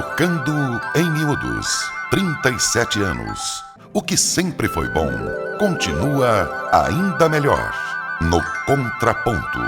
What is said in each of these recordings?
Trocando em Miúdos, 37 anos. O que sempre foi bom, continua ainda melhor. No Contraponto.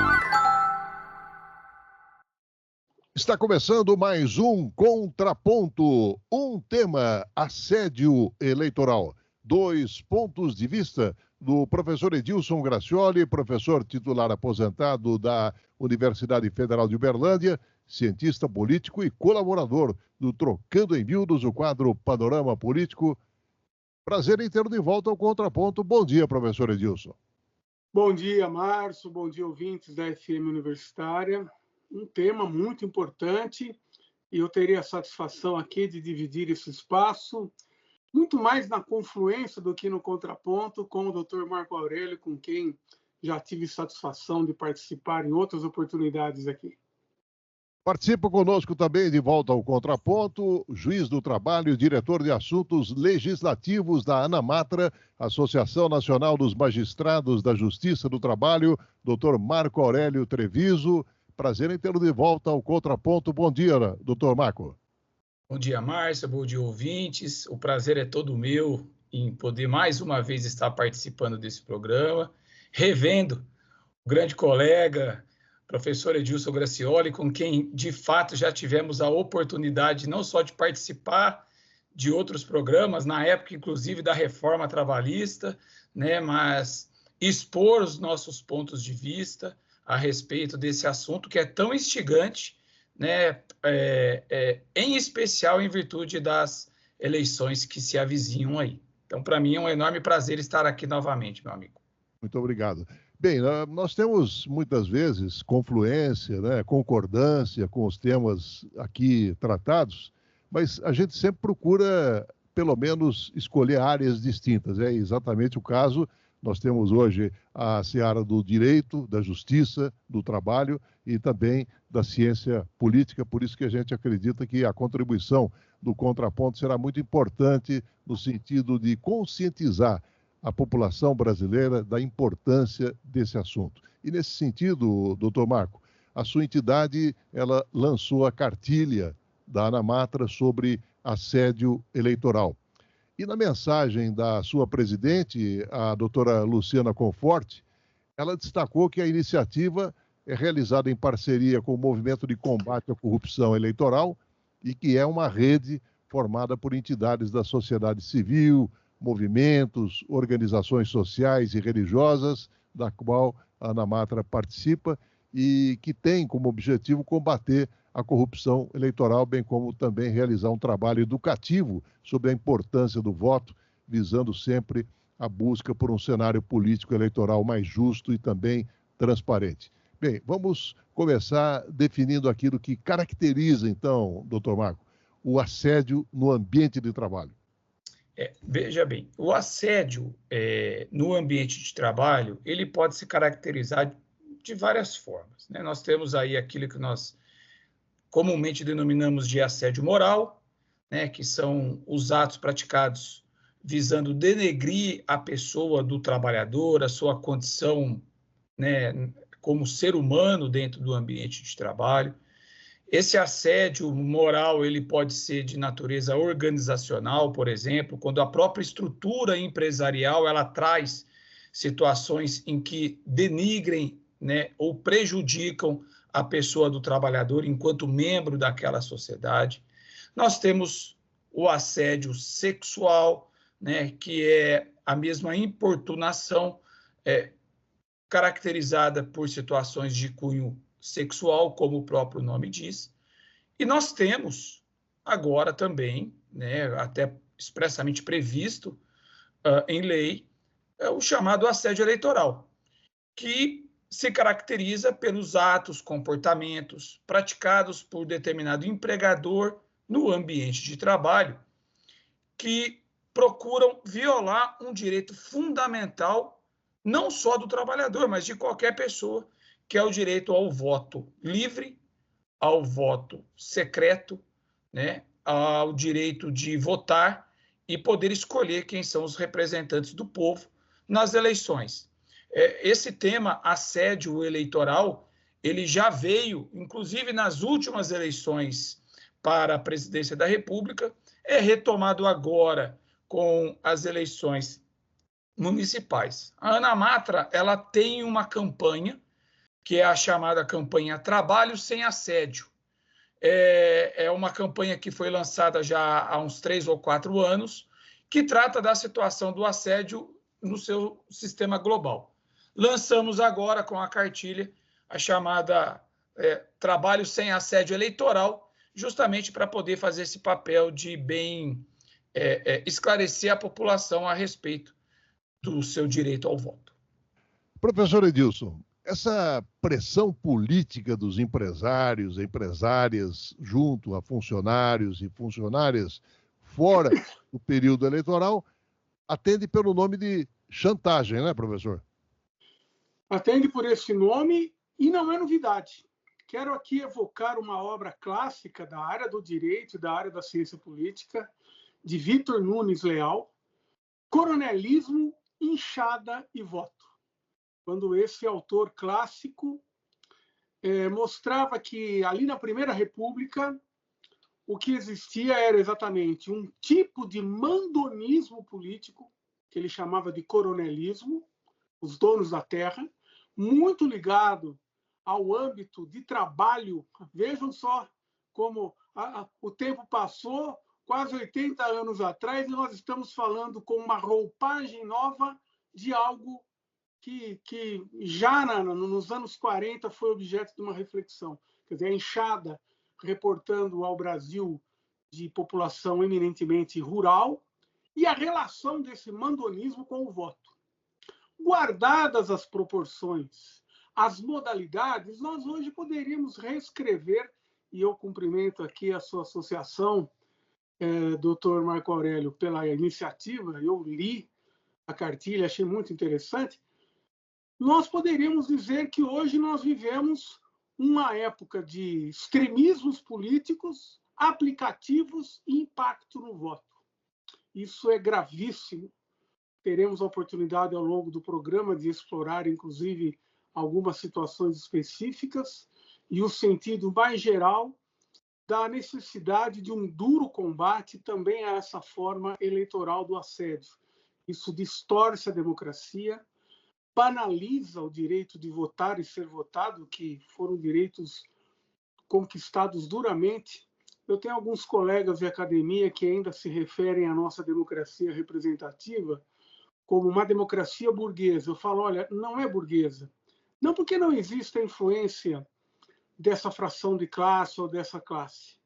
Está começando mais um Contraponto. Um tema: assédio eleitoral. 2 pontos de vista do professor Edilson Gracioli, professor titular aposentado da Universidade Federal de Uberlândia, cientista político e colaborador do Trocando em Miúdos, o quadro Panorama Político. Prazer em tê-lo de volta ao Contraponto. Bom dia, professor Edilson. Bom dia, Márcio. Bom dia, ouvintes da FM Universitária. Um tema muito importante e eu teria a satisfação aqui de dividir esse espaço, muito mais na confluência do que no contraponto, com o Dr. Marco Aurélio, com quem já tive satisfação de participar em outras oportunidades aqui. Participa conosco também, de volta ao Contraponto, juiz do trabalho, diretor de assuntos legislativos da ANAMATRA, Associação Nacional dos Magistrados da Justiça do Trabalho, Dr. Marco Aurélio Treviso. Prazer em tê-lo de volta ao Contraponto. Bom dia, doutor Marco. Bom dia, Márcia. Bom dia, ouvintes. O prazer é todo meu em poder mais uma vez estar participando desse programa, revendo o grande colega, professor Edilson Gracioli, com quem, de fato, já tivemos a oportunidade não só de participar de outros programas, na época, inclusive, da reforma trabalhista, né, mas expor os nossos pontos de vista a respeito desse assunto que é tão instigante, né, em especial em virtude das eleições que se avizinham aí. Então, para mim, é um enorme prazer estar aqui novamente, meu amigo. Muito obrigado. Bem, nós temos muitas vezes confluência, né, concordância com os temas aqui tratados, mas a gente sempre procura, pelo menos, escolher áreas distintas. É exatamente o caso. Nós temos hoje a seara do direito, da justiça, do trabalho e também da ciência política, por isso que a gente acredita que a contribuição do Contraponto será muito importante no sentido de conscientizar a população brasileira da importância desse assunto. E nesse sentido, doutor Marco, a sua entidade ela lançou a cartilha da ANAMATRA sobre assédio eleitoral. E na mensagem da sua presidente, a doutora Luciana Conforte, ela destacou que a iniciativa é realizada em parceria com o Movimento de Combate à Corrupção Eleitoral e que é uma rede formada por entidades da sociedade civil, movimentos, organizações sociais e religiosas, da qual a ANAMATRA participa e que tem como objetivo combater a corrupção eleitoral, bem como também realizar um trabalho educativo sobre a importância do voto, visando sempre a busca por um cenário político eleitoral mais justo e também transparente. Bem, vamos começar definindo aquilo que caracteriza, então, doutor Marco, o assédio no ambiente de trabalho. Veja bem, o assédio no ambiente de trabalho, ele pode se caracterizar de várias formas, né? Nós temos aí aquilo que nós comumente denominamos de assédio moral, né, que são os atos praticados visando denegrir a pessoa do trabalhador, a sua condição, né, como ser humano dentro do ambiente de trabalho. Esse assédio moral ele pode ser de natureza organizacional, por exemplo, quando a própria estrutura empresarial ela traz situações em que denigrem, né, ou prejudicam a pessoa do trabalhador enquanto membro daquela sociedade. Nós temos o assédio sexual, né, que é a mesma importunação caracterizada por situações de cunho sexual, como o próprio nome diz. E nós temos agora também, né, até expressamente previsto em lei, o chamado assédio eleitoral, que se caracteriza pelos atos, comportamentos praticados por determinado empregador no ambiente de trabalho que procuram violar um direito fundamental não só do trabalhador, mas de qualquer pessoa, que é o direito ao voto livre, ao voto secreto, né, ao direito de votar e poder escolher quem são os representantes do povo nas eleições. Esse tema, assédio eleitoral, ele já veio, inclusive nas últimas eleições para a presidência da República, é retomado agora com as eleições municipais. A Ana Matra, ela tem uma campanha, que é a chamada campanha Trabalho Sem Assédio. É uma campanha que foi lançada já há uns 3 ou 4 anos, que trata da situação do assédio no seu sistema global. Lançamos agora com a cartilha a chamada Trabalho Sem Assédio Eleitoral, justamente para poder fazer esse papel de bem esclarecer a população a respeito do seu direito ao voto. Professor Edilson, essa pressão política dos empresários, empresárias, junto a funcionários e funcionárias fora do período eleitoral, atende pelo nome de chantagem, né, professor? Atende por esse nome e não é novidade. Quero aqui evocar uma obra clássica da área do direito e da área da ciência política, de Vítor Nunes Leal, Coronelismo, Inchada e Voto. Quando esse autor clássico mostrava que ali na Primeira República o que existia era exatamente um tipo de mandonismo político, que ele chamava de coronelismo, os donos da terra, muito ligado ao âmbito de trabalho. Vejam só como o tempo passou, quase 80 anos atrás, e nós estamos falando com uma roupagem nova de algo que já nos anos 40 foi objeto de uma reflexão. Quer dizer, a enxada reportando ao Brasil de população eminentemente rural e a relação desse mandonismo com o voto. Guardadas as proporções, as modalidades, nós hoje poderíamos reescrever, e eu cumprimento aqui a sua associação, Dr. Marco Aurélio, pela iniciativa, eu li a cartilha, achei muito interessante. Nós poderíamos dizer que hoje nós vivemos uma época de extremismos políticos, aplicativos e impacto no voto. Isso é gravíssimo. Teremos a oportunidade ao longo do programa de explorar, inclusive, algumas situações específicas e o sentido mais geral da necessidade de um duro combate também a essa forma eleitoral do assédio. Isso distorce a democracia, banaliza o direito de votar e ser votado, que foram direitos conquistados duramente. Eu tenho alguns colegas de academia que ainda se referem à nossa democracia representativa como uma democracia burguesa. Eu falo, olha, não é burguesa. Não porque não existe a influência dessa fração de classe ou dessa classe.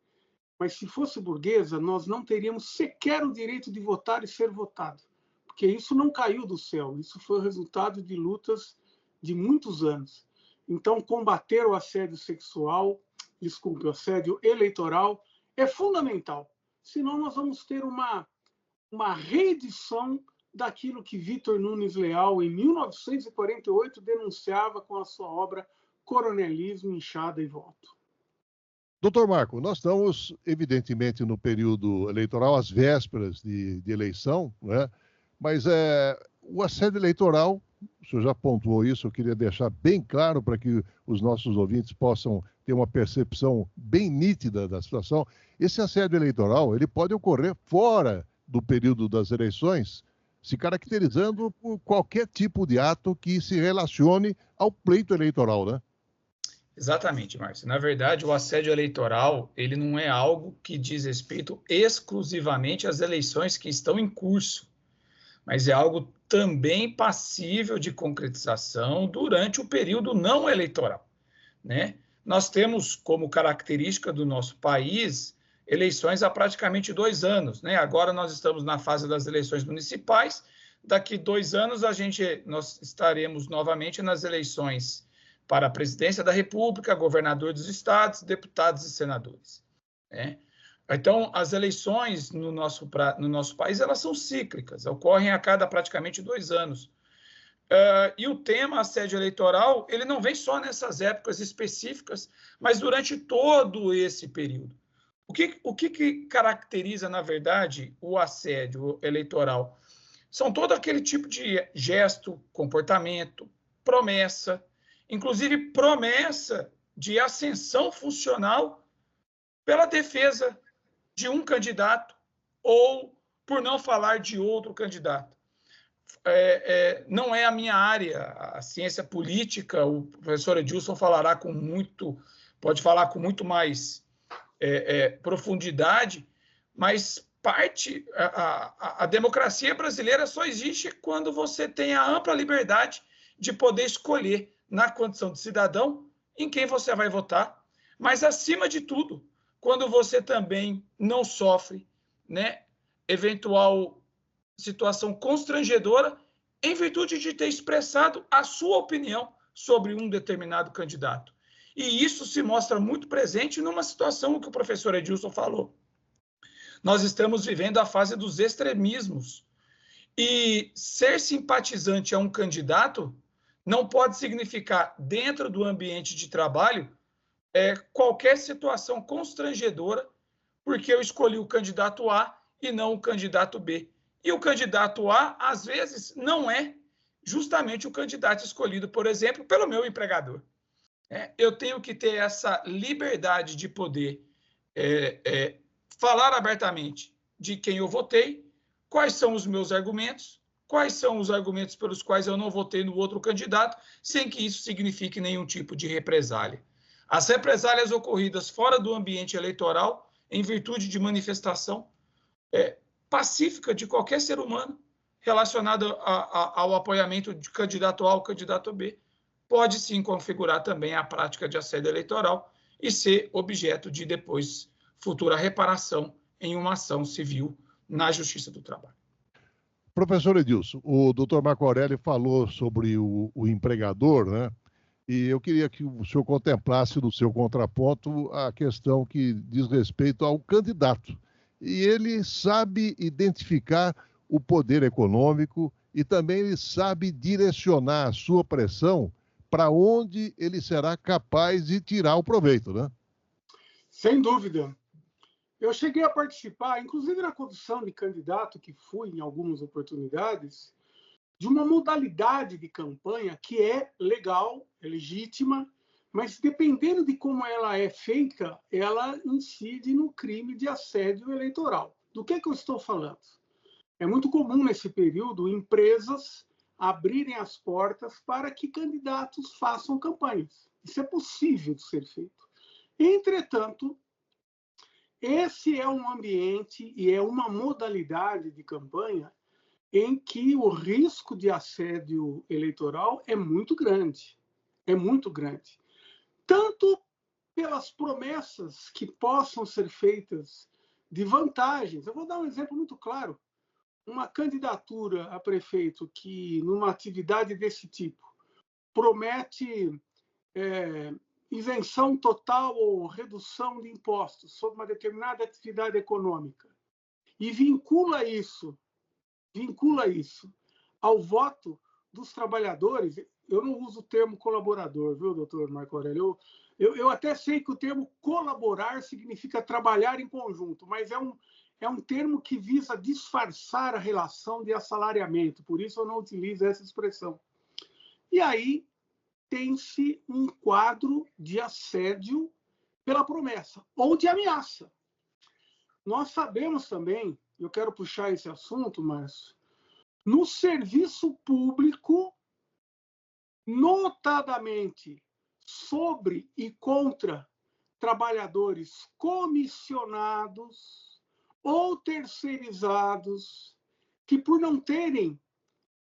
Mas se fosse burguesa, nós não teríamos sequer o direito de votar e ser votado. Porque isso não caiu do céu, isso foi o resultado de lutas de muitos anos. Então, combater o assédio sexual, o assédio eleitoral, é fundamental. Senão, nós vamos ter uma reedição daquilo que Vítor Nunes Leal, em 1948, denunciava com a sua obra Coronelismo, Inchada e Voto. Doutor Marco, nós estamos, evidentemente, no período eleitoral, às vésperas de eleição, né? Mas o assédio eleitoral, o senhor já pontuou isso, eu queria deixar bem claro para que os nossos ouvintes possam ter uma percepção bem nítida da situação. Esse assédio eleitoral, ele pode ocorrer fora do período das eleições, se caracterizando por qualquer tipo de ato que se relacione ao pleito eleitoral, né? Exatamente, Márcio. Na verdade, o assédio eleitoral, ele não é algo que diz respeito exclusivamente às eleições que estão em curso, mas é algo também passível de concretização durante o período não eleitoral, né? Nós temos como característica do nosso país eleições há praticamente 2 anos, né? Agora nós estamos na fase das eleições municipais, daqui 2 anos nós estaremos novamente nas eleições para a presidência da República, governador dos estados, deputados e senadores, né? Então, as eleições no nosso país, elas são cíclicas, ocorrem a cada praticamente 2 anos. E o tema assédio eleitoral, ele não vem só nessas épocas específicas, mas durante todo esse período. O que caracteriza, na verdade, o assédio eleitoral? São todo aquele tipo de gesto, comportamento, promessa, inclusive promessa de ascensão funcional pela defesa de um candidato ou por não falar de outro candidato. Não é a minha área, a ciência política, o professor Edilson pode falar com muito mais profundidade, mas a democracia brasileira só existe quando você tem a ampla liberdade de poder escolher, na condição de cidadão, em quem você vai votar, mas, acima de tudo, quando você também não sofre, né, eventual situação constrangedora em virtude de ter expressado a sua opinião sobre um determinado candidato. E isso se mostra muito presente numa situação que o professor Edilson falou. Nós estamos vivendo a fase dos extremismos. E ser simpatizante a um candidato não pode significar, dentro do ambiente de trabalho, qualquer situação constrangedora, porque eu escolhi o candidato A e não o candidato B. E o candidato A, às vezes, não é justamente o candidato escolhido, por exemplo, pelo meu empregador. Eu tenho que ter essa liberdade de poder falar abertamente de quem eu votei, quais são os meus argumentos, quais são os argumentos pelos quais eu não votei no outro candidato, sem que isso signifique nenhum tipo de represália. As represálias ocorridas fora do ambiente eleitoral, em virtude de manifestação pacífica de qualquer ser humano relacionada ao apoiamento de candidato A ou candidato B, pode sim configurar também a prática de assédio eleitoral e ser objeto de depois futura reparação em uma ação civil na Justiça do Trabalho. Professor Edilson, o doutor Marco Aurélio falou sobre o empregador, né? E eu queria que o senhor contemplasse no seu contraponto a questão que diz respeito ao candidato. E ele sabe identificar o poder econômico e também ele sabe direcionar a sua pressão para onde ele será capaz de tirar o proveito, né? Sem dúvida. Eu cheguei a participar, inclusive na condição de candidato, que fui em algumas oportunidades, de uma modalidade de campanha que é legal, é legítima, mas dependendo de como ela é feita, ela incide no crime de assédio eleitoral. Do que eu estou falando? É muito comum nesse período empresas abrirem as portas para que candidatos façam campanhas. Isso é possível de ser feito. Entretanto, esse é um ambiente e é uma modalidade de campanha em que o risco de assédio eleitoral é muito grande. É muito grande. Tanto pelas promessas que possam ser feitas de vantagens. Eu vou dar um exemplo muito claro. Uma candidatura a prefeito que, numa atividade desse tipo, promete isenção total ou redução de impostos sobre uma determinada atividade econômica e vincula isso ao voto dos trabalhadores. Eu não uso o termo colaborador, viu, doutor Marco Aurélio? Eu até sei que o termo colaborar significa trabalhar em conjunto, mas é um termo que visa disfarçar a relação de assalariamento, por isso eu não utilizo essa expressão. E aí tem-se um quadro de assédio pela promessa ou de ameaça. Nós sabemos também, eu quero puxar esse assunto, Márcio, no serviço público, notadamente sobre e contra trabalhadores comissionados ou terceirizados, que por não terem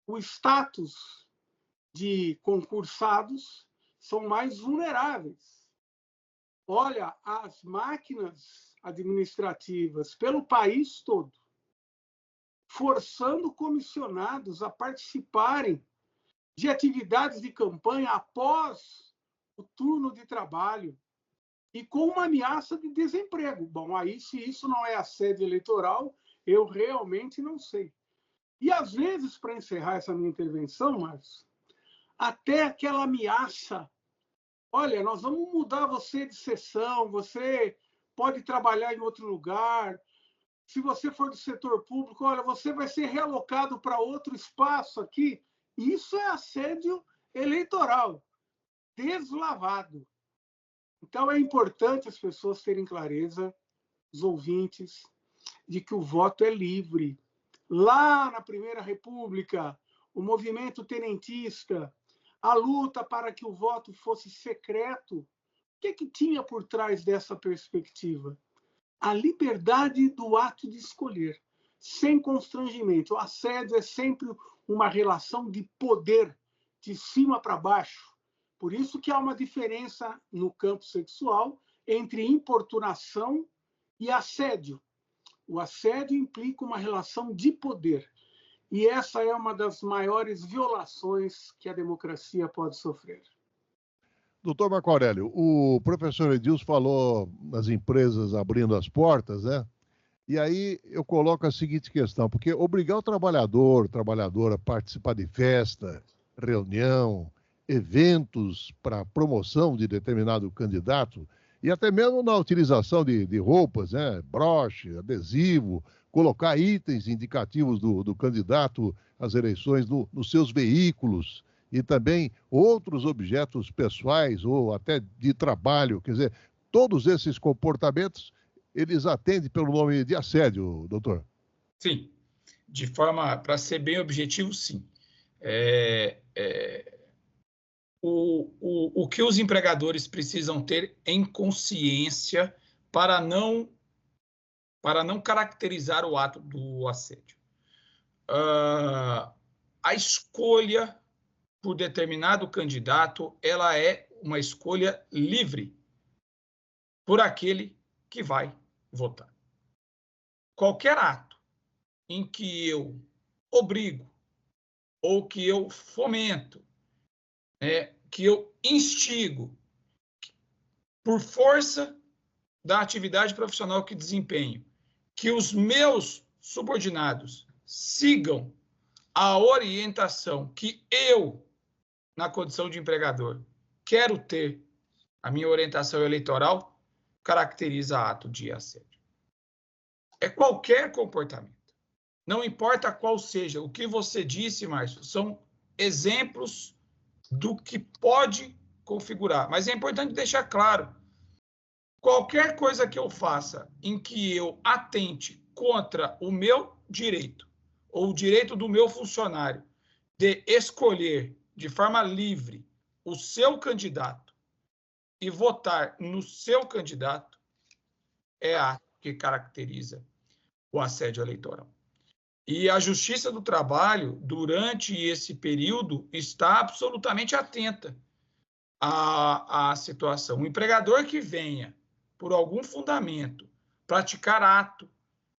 o status de concursados, são mais vulneráveis. Olha, as máquinas administrativas pelo país todo, forçando comissionados a participarem de atividades de campanha após o turno de trabalho e com uma ameaça de desemprego. Bom, aí se isso não é assédio eleitoral, eu realmente não sei. E às vezes, para encerrar essa minha intervenção, Márcio, até aquela ameaça, olha, nós vamos mudar você de seção, você pode trabalhar em outro lugar, se você for do setor público, olha, você vai ser realocado para outro espaço aqui. Isso é assédio eleitoral, deslavado. Então, é importante as pessoas terem clareza, os ouvintes, de que o voto é livre. Lá na Primeira República, o movimento tenentista, a luta para que o voto fosse secreto, o que tinha por trás dessa perspectiva? A liberdade do ato de escolher, sem constrangimento. O assédio é sempre uma relação de poder, de cima para baixo. Por isso que há uma diferença no campo sexual entre importunação e assédio. O assédio implica uma relação de poder. E essa é uma das maiores violações que a democracia pode sofrer. Doutor Marco Aurélio, o professor Edilson falou nas empresas abrindo as portas, né? E aí eu coloco a seguinte questão, porque obrigar o trabalhadora a participar de festa, reunião, eventos para promoção de determinado candidato, e até mesmo na utilização de roupas, né? Broche, adesivo, colocar itens indicativos do candidato às eleições nos seus veículos, e também outros objetos pessoais ou até de trabalho. Quer dizer, todos esses comportamentos, eles atendem pelo nome de assédio, doutor? Sim, de forma, para ser bem objetivo, sim. O que os empregadores precisam ter em consciência para não caracterizar o ato do assédio. A escolha por determinado candidato, ela é uma escolha livre por aquele que vai votar. Qualquer ato em que eu obrigo ou que eu fomento, que eu instigo por força da atividade profissional que desempenho, que os meus subordinados sigam a orientação que eu, na condição de empregador, quero ter, a minha orientação eleitoral, caracteriza ato de assédio. É qualquer comportamento. Não importa qual seja. O que você disse, Márcio, são exemplos do que pode configurar. Mas é importante deixar claro, qualquer coisa que eu faça em que eu atente contra o meu direito, ou o direito do meu funcionário, de escolher de forma livre o seu candidato e votar no seu candidato, é ato que caracteriza o assédio eleitoral. E a Justiça do Trabalho, durante esse período, está absolutamente atenta à situação. O empregador que venha, por algum fundamento, praticar ato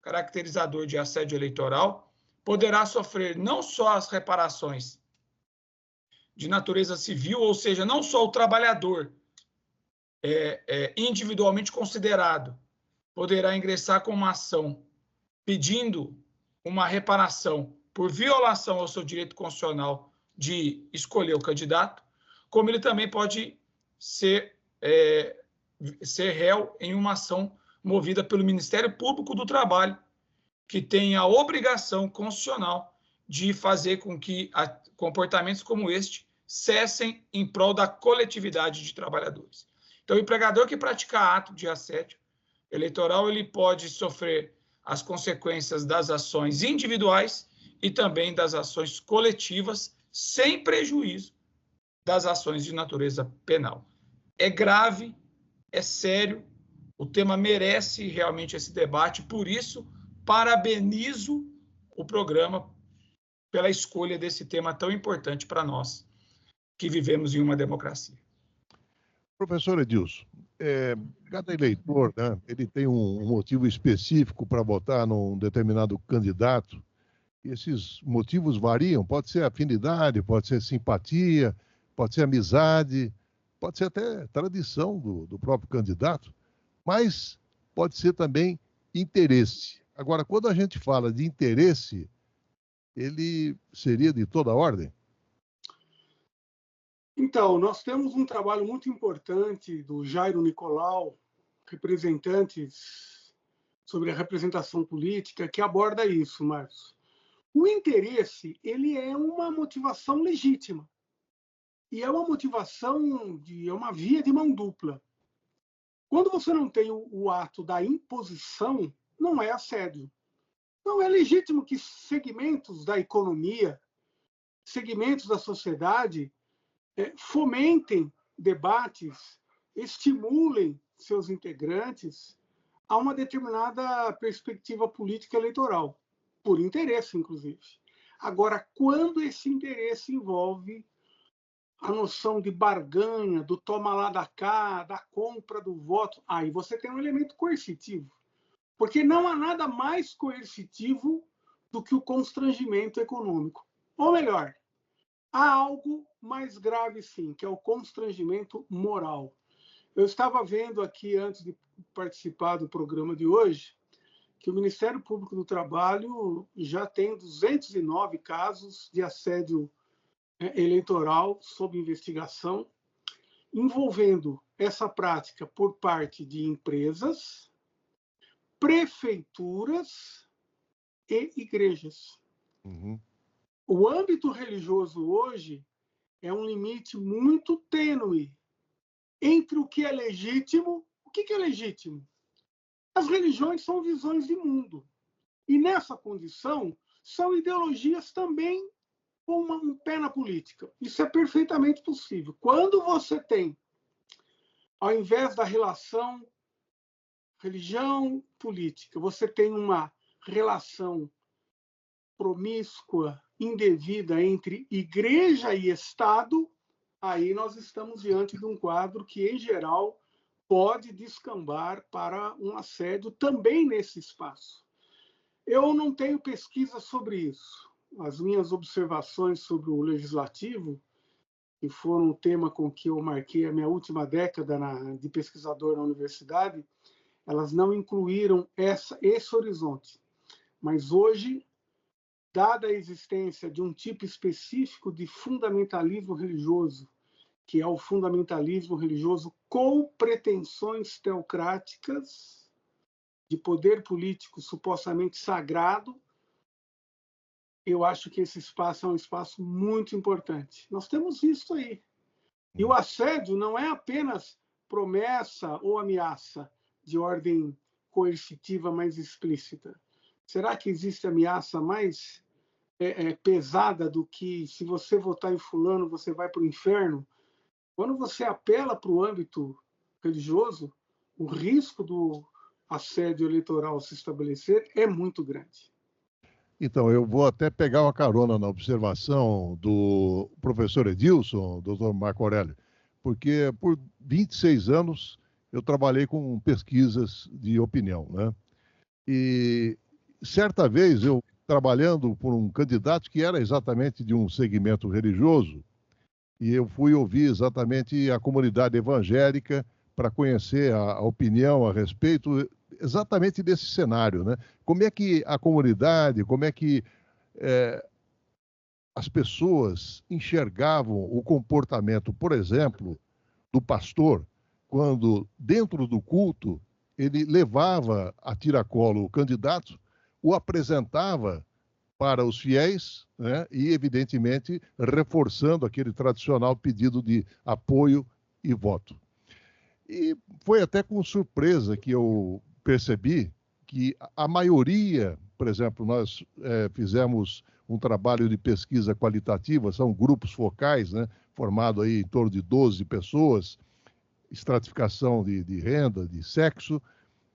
caracterizador de assédio eleitoral, poderá sofrer não só as reparações de natureza civil, ou seja, não só o trabalhador individualmente considerado poderá ingressar com uma ação pedindo uma reparação por violação ao seu direito constitucional de escolher o candidato, como ele também pode ser réu em uma ação movida pelo Ministério Público do Trabalho, que tem a obrigação constitucional de fazer com que comportamentos como este cessem em prol da coletividade de trabalhadores. Então, o empregador que praticar ato de assédio eleitoral, ele pode sofrer as consequências das ações individuais e também das ações coletivas, sem prejuízo das ações de natureza penal. É grave, é sério, o tema merece realmente esse debate, por isso, parabenizo o programa pela escolha desse tema tão importante para nós, que vivemos em uma democracia. Professor Edilson, cada eleitor, né, ele tem um motivo específico para votar num determinado candidato, e esses motivos variam, pode ser afinidade, pode ser simpatia, pode ser amizade, pode ser até tradição do próprio candidato, mas pode ser também interesse. Agora, quando a gente fala de interesse, ele seria de toda ordem? Então, nós temos um trabalho muito importante do Jairo Nicolau, representantes sobre a representação política, que aborda isso, Márcio. O interesse, ele é uma motivação legítima. E é uma motivação, é uma via de mão dupla. Quando você não tem o ato da imposição, não é assédio. Não é legítimo que segmentos da economia, segmentos da sociedade, fomentem debates, estimulem seus integrantes a uma determinada perspectiva política eleitoral, por interesse, inclusive. Agora, quando esse interesse envolve a noção de barganha, do toma lá da cá, da compra do voto, aí você tem um elemento coercitivo. Porque não há nada mais coercitivo do que o constrangimento econômico. Ou melhor, há algo mais grave, sim, que é o constrangimento moral. Eu estava vendo aqui, antes de participar do programa de hoje, que o Ministério Público do Trabalho já tem 209 casos de assédio eleitoral sob investigação, envolvendo essa prática por parte de empresas, prefeituras e igrejas. Uhum. O âmbito religioso hoje é um limite muito tênue entre o que é legítimo. O que é legítimo? As religiões são visões de mundo. E nessa condição, são ideologias também com um pé na política. Isso é perfeitamente possível. Quando você tem, ao invés da relação religião-política, você tem uma relação promíscua, indevida entre igreja e Estado, aí nós estamos diante de um quadro que, em geral, pode descambar para um assédio também nesse espaço. Eu não tenho pesquisa sobre isso. As minhas observações sobre o legislativo, que foram um tema com que eu marquei a minha última década de pesquisador na universidade, elas não incluíram esse horizonte. Mas hoje, dada a existência de um tipo específico de fundamentalismo religioso, que é o fundamentalismo religioso com pretensões teocráticas, de poder político supostamente sagrado, eu acho que esse espaço é um espaço muito importante. Nós temos isso aí. E o assédio não é apenas promessa ou ameaça de ordem coercitiva mais explícita. Será que existe ameaça mais pesada do que se você votar em fulano, você vai para o inferno? Quando você apela para o âmbito religioso, o risco do assédio eleitoral se estabelecer é muito grande. Então, eu vou até pegar uma carona na observação do professor Edilson, doutor Marco Aurélio, porque por 26 anos eu trabalhei com pesquisas de opinião, né? E certa vez eu, trabalhando por um candidato que era exatamente de um segmento religioso, e eu fui ouvir exatamente a comunidade evangélica para conhecer a opinião a respeito exatamente desse cenário, né? Como é que a comunidade, como é que as pessoas enxergavam o comportamento, por exemplo, do pastor, quando dentro do culto ele levava a tiracolo o candidato, o apresentava para os fiéis, né? E, evidentemente, reforçando aquele tradicional pedido de apoio e voto. E foi até com surpresa que eu percebi que a maioria, por exemplo, nós fizemos um trabalho de pesquisa qualitativa, são grupos focais, né, formado aí em torno de 12 pessoas, estratificação de renda, de sexo,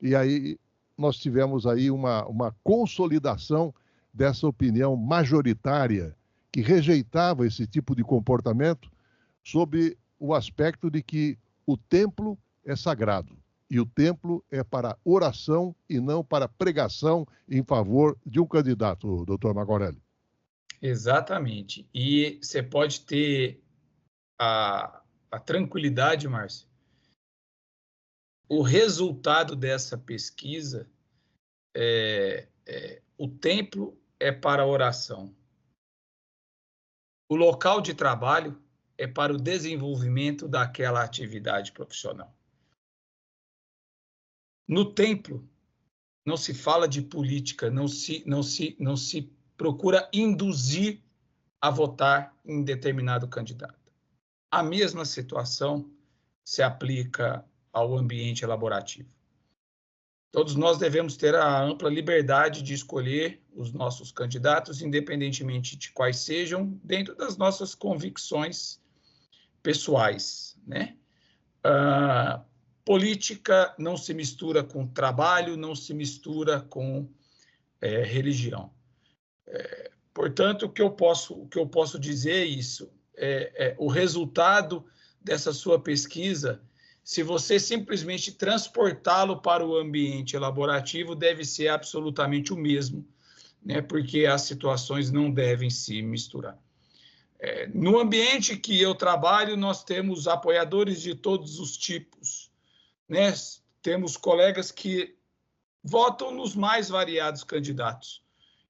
e aí nós tivemos aí uma consolidação dessa opinião majoritária que rejeitava esse tipo de comportamento sob o aspecto de que o templo é sagrado e o templo é para oração e não para pregação em favor de um candidato, doutor Marco Aurélio. Exatamente. E você pode ter a tranquilidade, Márcio. O resultado dessa pesquisa o templo é para a oração. O local de trabalho é para o desenvolvimento daquela atividade profissional. No templo, não se fala de política, não se procura induzir a votar em determinado candidato. A mesma situação se aplica ao ambiente elaborativo. Todos nós devemos ter a ampla liberdade de escolher os nossos candidatos, independentemente de quais sejam, dentro das nossas convicções pessoais, né? Política não se mistura com trabalho, não se mistura com religião. Portanto, o que eu posso dizer é isso. O resultado dessa sua pesquisa, se você simplesmente transportá-lo para o ambiente elaborativo, deve ser absolutamente o mesmo, né? Porque as situações não devem se misturar. No ambiente que eu trabalho, nós temos apoiadores de todos os tipos, né? Temos colegas que votam nos mais variados candidatos.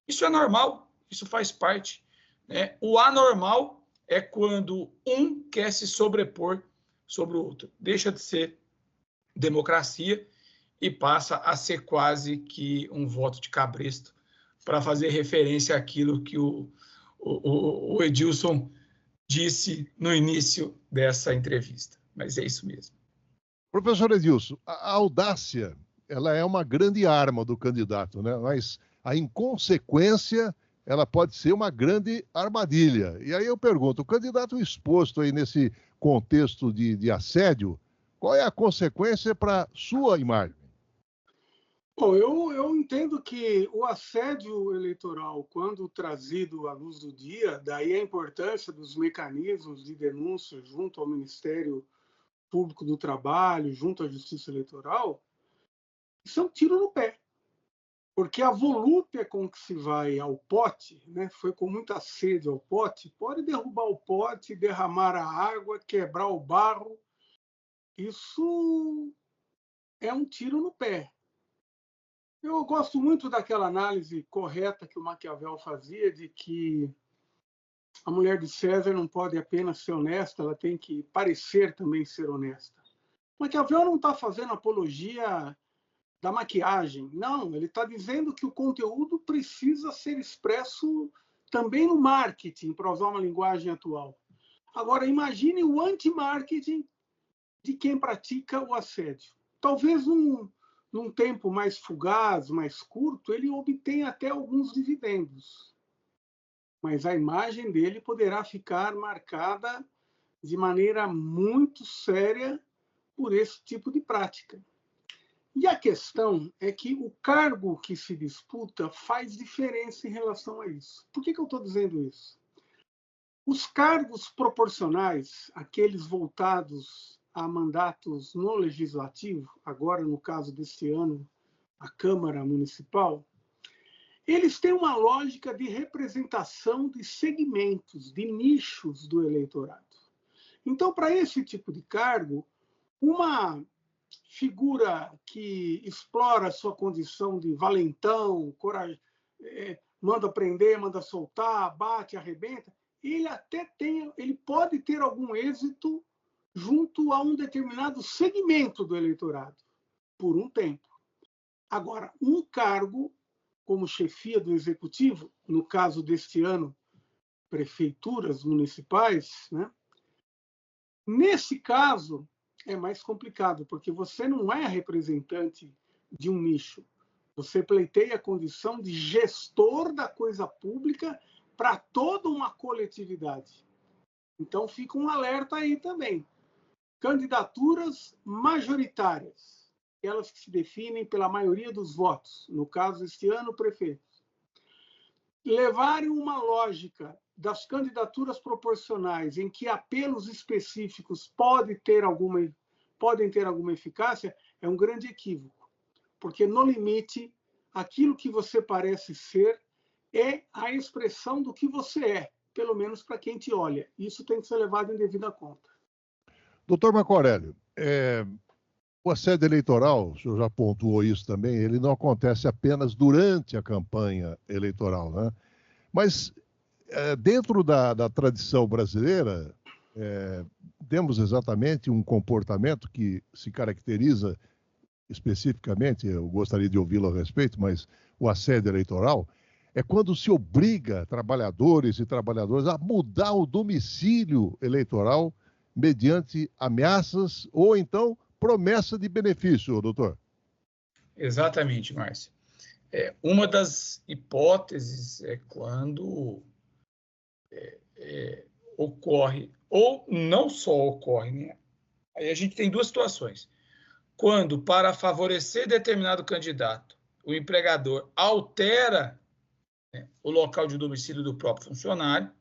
Isso é normal, isso faz parte, né? O anormal é quando um quer se sobrepor sobre o outro. Deixa de ser democracia e passa a ser quase que um voto de cabresto, para fazer referência àquilo que o Edilson disse no início dessa entrevista. Mas é isso mesmo. Professor Edilson, a audácia, ela é uma grande arma do candidato, né? Mas a inconsequência, ela pode ser uma grande armadilha. E aí eu pergunto, o candidato exposto aí nesse contexto de assédio, qual é a consequência para sua imagem? Bom, eu entendo que o assédio eleitoral, quando trazido à luz do dia, daí a importância dos mecanismos de denúncia junto ao Ministério Público do Trabalho, junto à Justiça Eleitoral, isso é um tiro no pé. Porque a volúpia com que se vai ao pote, né, foi com muita sede ao pote, pode derrubar o pote, derramar a água, quebrar o barro. Isso é um tiro no pé. Eu gosto muito daquela análise correta que o Maquiavel fazia, de que a mulher de César não pode apenas ser honesta, ela tem que parecer também ser honesta. Maquiavel não está fazendo apologia da maquiagem, não, ele está dizendo que o conteúdo precisa ser expresso também no marketing, para usar uma linguagem atual. Agora, imagine o anti-marketing de quem pratica o assédio. Talvez num tempo mais fugaz, mais curto, ele obtém até alguns dividendos. Mas a imagem dele poderá ficar marcada de maneira muito séria por esse tipo de prática. E a questão é que o cargo que se disputa faz diferença em relação a isso. Por que eu estou dizendo isso? Os cargos proporcionais, aqueles voltados a mandatos no Legislativo, agora no caso deste ano, a Câmara Municipal, eles têm uma lógica de representação de segmentos, de nichos do eleitorado. Então, para esse tipo de cargo, uma figura que explora a sua condição de valentão, coragem, manda prender, manda soltar, bate, arrebenta, ele pode ter algum êxito junto a um determinado segmento do eleitorado, por um tempo. Agora, um cargo como chefia do executivo, no caso deste ano, prefeituras municipais, né? Nesse caso, é mais complicado, porque você não é representante de um nicho. Você pleiteia a condição de gestor da coisa pública para toda uma coletividade. Então, fica um alerta aí também. Candidaturas majoritárias, aquelas que se definem pela maioria dos votos, no caso, este ano, prefeitos. Levarem uma lógica das candidaturas proporcionais em que apelos específicos podem ter alguma eficácia, é um grande equívoco. Porque, no limite, aquilo que você parece ser é a expressão do que você é, pelo menos para quem te olha. Isso tem que ser levado em devida conta. Doutor Marco Aurélio, o assédio eleitoral, o senhor já pontuou isso também, ele não acontece apenas durante a campanha eleitoral, né? Mas dentro da tradição brasileira, temos exatamente um comportamento que se caracteriza especificamente, eu gostaria de ouvi-lo a respeito, mas o assédio eleitoral é quando se obriga trabalhadores e trabalhadoras a mudar o domicílio eleitoral mediante ameaças ou então promessa de benefício, doutor. Exatamente, Márcio. Uma das hipóteses é quando ocorre, ou não só ocorre, né? Aí a gente tem duas situações. Quando, para favorecer determinado candidato, o empregador altera, né, o local de domicílio do próprio funcionário,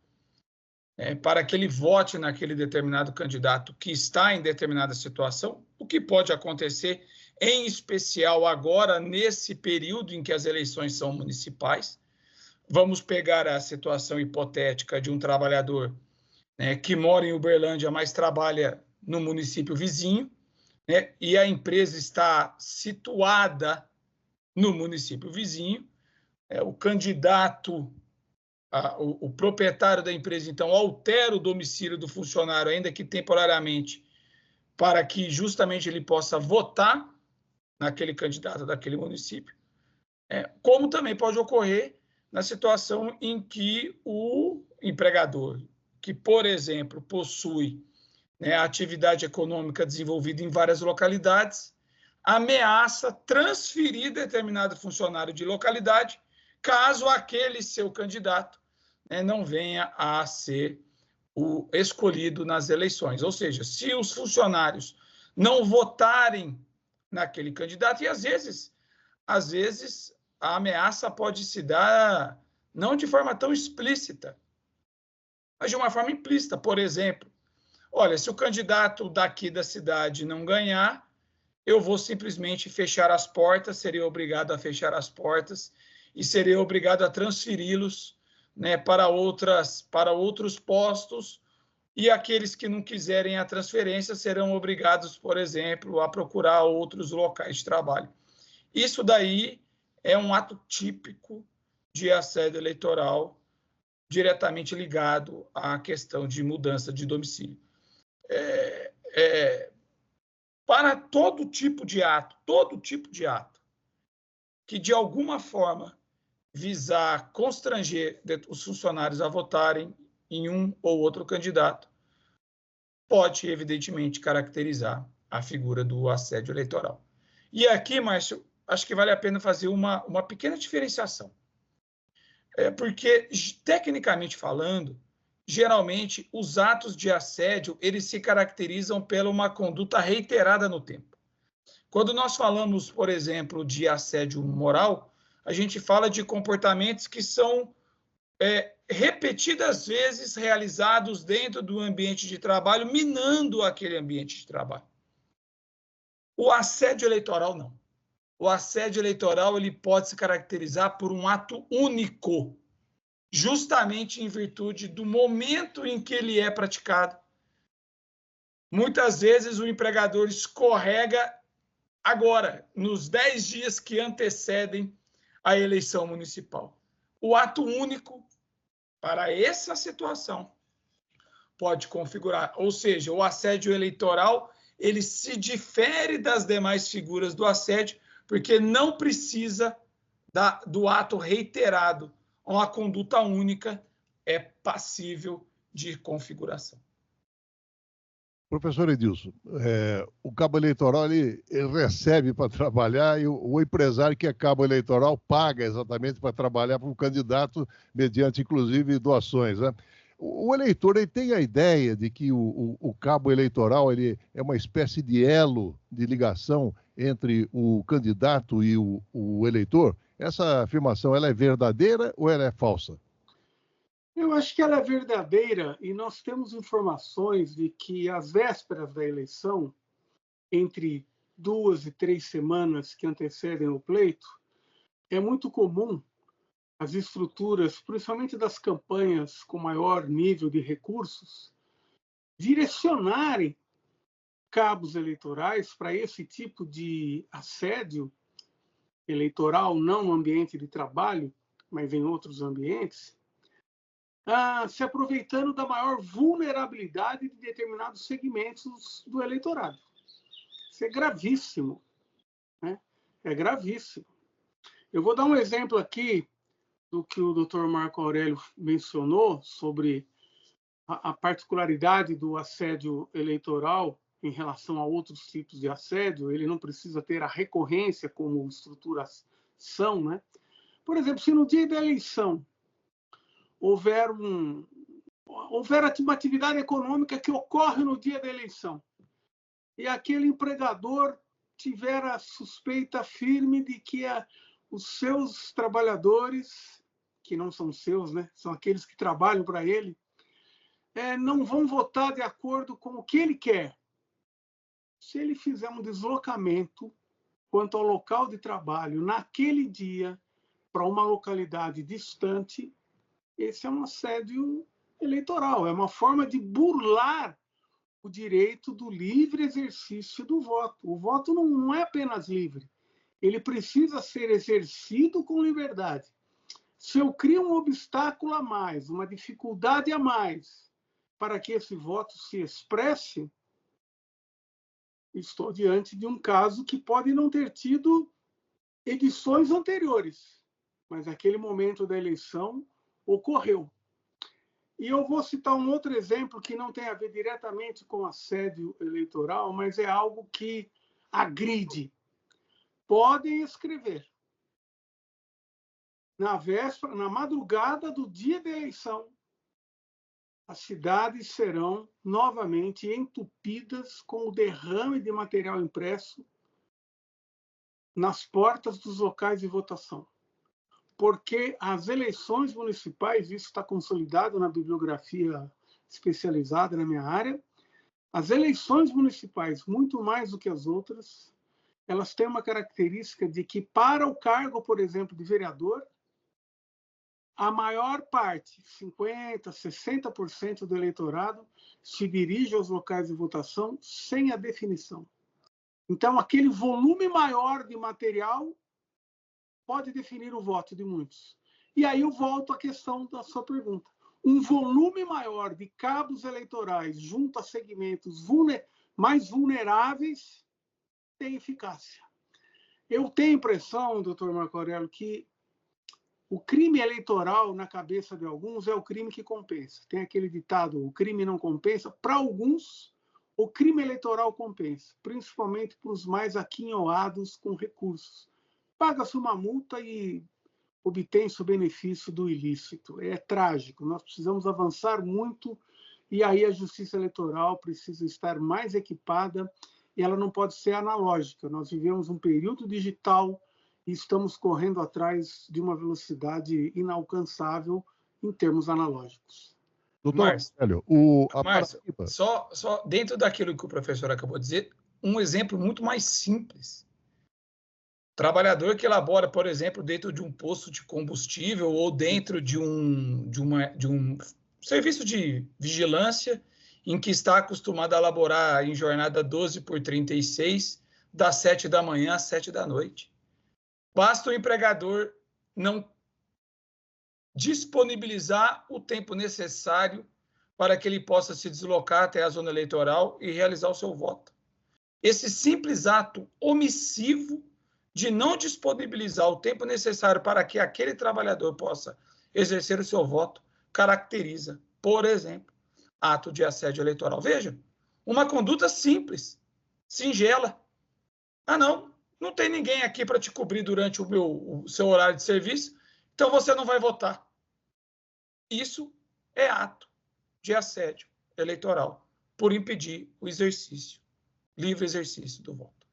para que ele vote naquele determinado candidato que está em determinada situação, o que pode acontecer, em especial agora, nesse período em que as eleições são municipais. Vamos pegar a situação hipotética de um trabalhador, né, que mora em Uberlândia, mas trabalha no município vizinho, né, e a empresa está situada no município vizinho. O candidato, o proprietário da empresa, então, altera o domicílio do funcionário, ainda que temporariamente, para que justamente ele possa votar naquele candidato daquele município. Como também pode ocorrer na situação em que o empregador, que, por exemplo, possui, né, a atividade econômica desenvolvida em várias localidades, ameaça transferir determinado funcionário de localidade, caso aquele seu candidato, né, não venha a ser o escolhido nas eleições. Ou seja, se os funcionários não votarem naquele candidato, e às vezes a ameaça pode se dar não de forma tão explícita, mas de uma forma implícita. Por exemplo, olha, se o candidato daqui da cidade não ganhar, eu vou simplesmente fechar as portas, seria obrigado a fechar as portas e seria obrigado a transferi-los, né, para outros postos, e aqueles que não quiserem a transferência serão obrigados, por exemplo, a procurar outros locais de trabalho. Isso daí é um ato típico de assédio eleitoral diretamente ligado à questão de mudança de domicílio. Para todo tipo de ato que de alguma forma visar constranger os funcionários a votarem em um ou outro candidato, pode, evidentemente, caracterizar a figura do assédio eleitoral. E aqui, Márcio, acho que vale a pena fazer uma pequena diferenciação. Porque, tecnicamente falando, geralmente, os atos de assédio, eles se caracterizam pela uma conduta reiterada no tempo. Quando nós falamos, por exemplo, de assédio moral, a gente fala de comportamentos que são repetidas vezes realizados dentro do ambiente de trabalho, minando aquele ambiente de trabalho. O assédio eleitoral, não. O assédio eleitoral ele pode se caracterizar por um ato único, justamente em virtude do momento em que ele é praticado. Muitas vezes o empregador escorrega agora, nos 10 dias que antecedem a eleição municipal. O ato único para essa situação pode configurar, ou seja, o assédio eleitoral ele se difere das demais figuras do assédio, porque não precisa do ato reiterado. Uma conduta única é passível de configuração. Professor Edilson, o cabo eleitoral ele recebe para trabalhar e o empresário que é cabo eleitoral paga exatamente para trabalhar para o candidato, mediante, inclusive, doações, né? O eleitor ele tem a ideia de que o cabo eleitoral ele é uma espécie de elo de ligação entre o candidato e o eleitor? Essa afirmação ela é verdadeira ou ela é falsa? Eu acho que ela é verdadeira e nós temos informações de que às vésperas da eleição, entre 2 e 3 semanas que antecedem o pleito, é muito comum as estruturas, principalmente das campanhas com maior nível de recursos, direcionarem cabos eleitorais para esse tipo de assédio eleitoral, não no ambiente de trabalho, mas em outros ambientes, se aproveitando da maior vulnerabilidade de determinados segmentos do eleitorado. Isso é gravíssimo, né? É gravíssimo. Eu vou dar um exemplo aqui do que o Dr. Marco Aurélio mencionou sobre a particularidade do assédio eleitoral em relação a outros tipos de assédio, ele não precisa ter a recorrência como estruturas são, né? Por exemplo, se no dia da eleição houver uma atividade econômica que ocorre no dia da eleição e aquele empregador tiver a suspeita firme de que os seus trabalhadores, que não são seus, né? São aqueles que trabalham para ele, não vão votar de acordo com o que ele quer. Se ele fizer um deslocamento quanto ao local de trabalho naquele dia para uma localidade distante, esse é um assédio eleitoral, é uma forma de burlar o direito do livre exercício do voto. O voto não é apenas livre, ele precisa ser exercido com liberdade. Se eu crio um obstáculo a mais, uma dificuldade a mais, para que esse voto se expresse, estou diante de um caso que pode não ter tido edições anteriores, mas naquele momento da eleição ocorreu. E eu vou citar um outro exemplo que não tem a ver diretamente com assédio eleitoral, mas é algo que agride. Podem escrever. Na véspera, na madrugada do dia da eleição, as cidades serão novamente entupidas com o derrame de material impresso nas portas dos locais de votação. Porque as eleições municipais, isso está consolidado na bibliografia especializada na minha área, as eleições municipais, muito mais do que as outras, elas têm uma característica de que, para o cargo, por exemplo, de vereador, a maior parte, 50%, 60% do eleitorado, se dirige aos locais de votação sem a definição. Então, aquele volume maior de material pode definir o voto de muitos. E aí eu volto à questão da sua pergunta. Um volume maior de cabos eleitorais junto a segmentos mais vulneráveis tem eficácia. Eu tenho a impressão, doutor Marco Aurélio, que o crime eleitoral, na cabeça de alguns, é o crime que compensa. Tem aquele ditado, o crime não compensa. Para alguns, o crime eleitoral compensa, principalmente para os mais aquinhoados com recursos. Paga-se uma multa e obtém-se o benefício do ilícito. É trágico. Nós precisamos avançar muito e aí a justiça eleitoral precisa estar mais equipada e ela não pode ser analógica. Nós vivemos um período digital e estamos correndo atrás de uma velocidade inalcançável em termos analógicos. Doutor Márcio, só dentro daquilo que o professor acabou de dizer, um exemplo muito mais simples. Trabalhador que elabora, por exemplo, dentro de um posto de combustível ou dentro de um serviço de vigilância em que está acostumado a elaborar em jornada 12/36, das 7 da manhã às 7 da noite. Basta o empregador não disponibilizar o tempo necessário para que ele possa se deslocar até a zona eleitoral e realizar o seu voto. Esse simples ato omissivo de não disponibilizar o tempo necessário para que aquele trabalhador possa exercer o seu voto caracteriza, por exemplo, ato de assédio eleitoral. Veja, uma conduta simples, singela. Não tem ninguém aqui para te cobrir durante o seu horário de serviço, então você não vai votar. Isso é ato de assédio eleitoral, por impedir o livre exercício do voto.